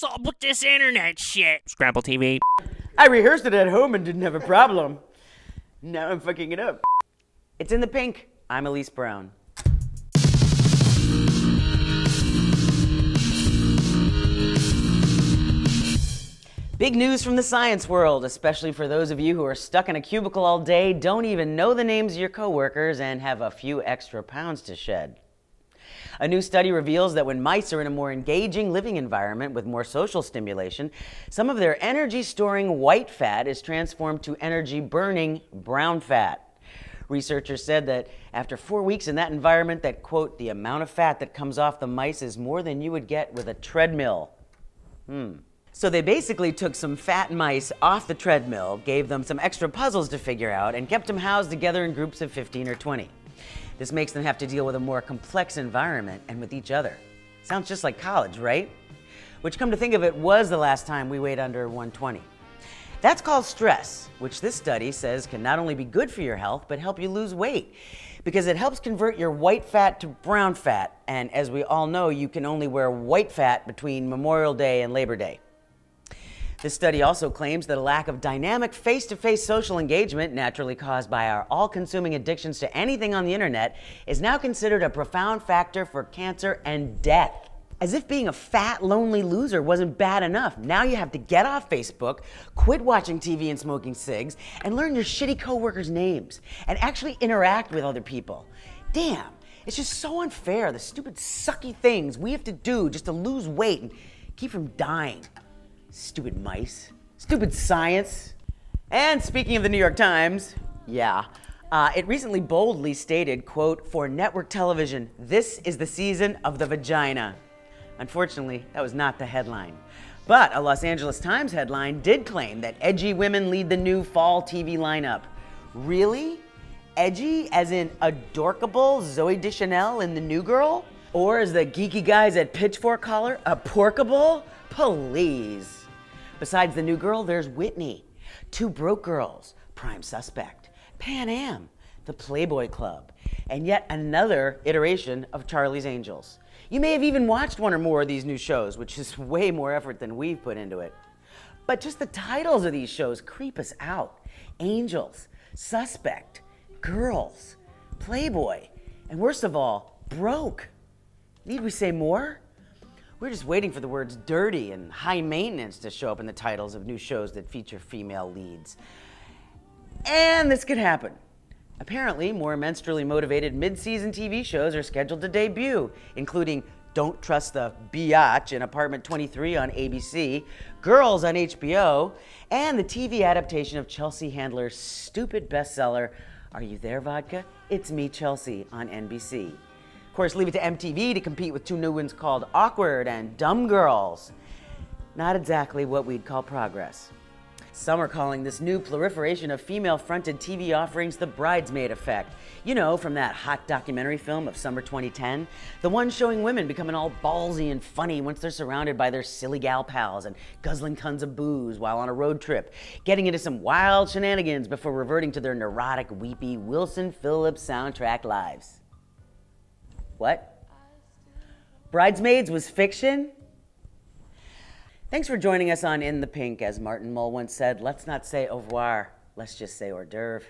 What's up with this internet shit? Scrapple TV. I rehearsed it at home and didn't have a problem. Now I'm fucking it up. It's in the pink. I'm Elise Brown. Big news from the science world, especially for those of you who are stuck in a cubicle all day, don't even know the names of your coworkers, and have a few extra pounds to shed. A new study reveals that when mice are in a more engaging living environment with more social stimulation, some of their energy-storing white fat is transformed to energy-burning brown fat. Researchers said that after 4 weeks in that environment, that, quote, the amount of fat that comes off the mice is more than you would get with a treadmill. So they basically took some fat mice off the treadmill, gave them some extra puzzles to figure out, and kept them housed together in groups of 15 or 20. This makes them have to deal with a more complex environment and with each other. Sounds just like college, right? Which, come to think of it, was the last time we weighed under 120. That's called stress, which this study says can not only be good for your health, but help you lose weight, because it helps convert your white fat to brown fat. And as we all know, you can only wear white fat between Memorial Day and Labor Day. This study also claims that a lack of dynamic face-to-face social engagement, naturally caused by our all-consuming addictions to anything on the internet, is now considered a profound factor for cancer and death. As if being a fat, lonely loser wasn't bad enough, now you have to get off Facebook, quit watching TV and smoking cigs, and learn your shitty coworkers' names, and actually interact with other people. Damn, it's just so unfair, the stupid, sucky things we have to do just to lose weight and keep from dying. Stupid mice. Stupid science. And speaking of the New York Times, it recently boldly stated, quote, for network television, this is the season of the vagina. Unfortunately, that was not the headline. But a Los Angeles Times headline did claim that edgy women lead the new fall TV lineup. Really? Edgy as in adorkable Zooey Deschanel in The New Girl? Or as the geeky guys at Pitchfork call her, a porkable? Please. Besides The New Girl, there's Whitney, Two Broke Girls, Prime Suspect, Pan Am, The Playboy Club, and yet another iteration of Charlie's Angels. You may have even watched one or more of these new shows, which is way more effort than we've put into it. But just the titles of these shows creep us out. Angels, Suspect, Girls, Playboy, and worst of all, broke. Need we say more? We're just waiting for the words dirty and high maintenance to show up in the titles of new shows that feature female leads. And this could happen. Apparently, more menstrually motivated mid-season TV shows are scheduled to debut, including Don't Trust the Biatch in Apartment 23 on ABC, Girls on HBO, and the TV adaptation of Chelsea Handler's stupid bestseller, Are You There, Vodka? It's Me, Chelsea, on NBC. Of course, leave it to MTV to compete with two new ones called Awkward and Dumb Girls. Not exactly what we'd call progress. Some are calling this new proliferation of female-fronted TV offerings the bridesmaid effect. You know, from that hot documentary film of summer 2010, the one showing women becoming all ballsy and funny once they're surrounded by their silly gal pals and guzzling tons of booze while on a road trip, getting into some wild shenanigans before reverting to their neurotic, weepy Wilson Phillips soundtrack lives. What? Bridesmaids was fiction? Thanks for joining us on In the Pink. As Martin Mull once said, let's not say au revoir, let's just say hors d'oeuvre.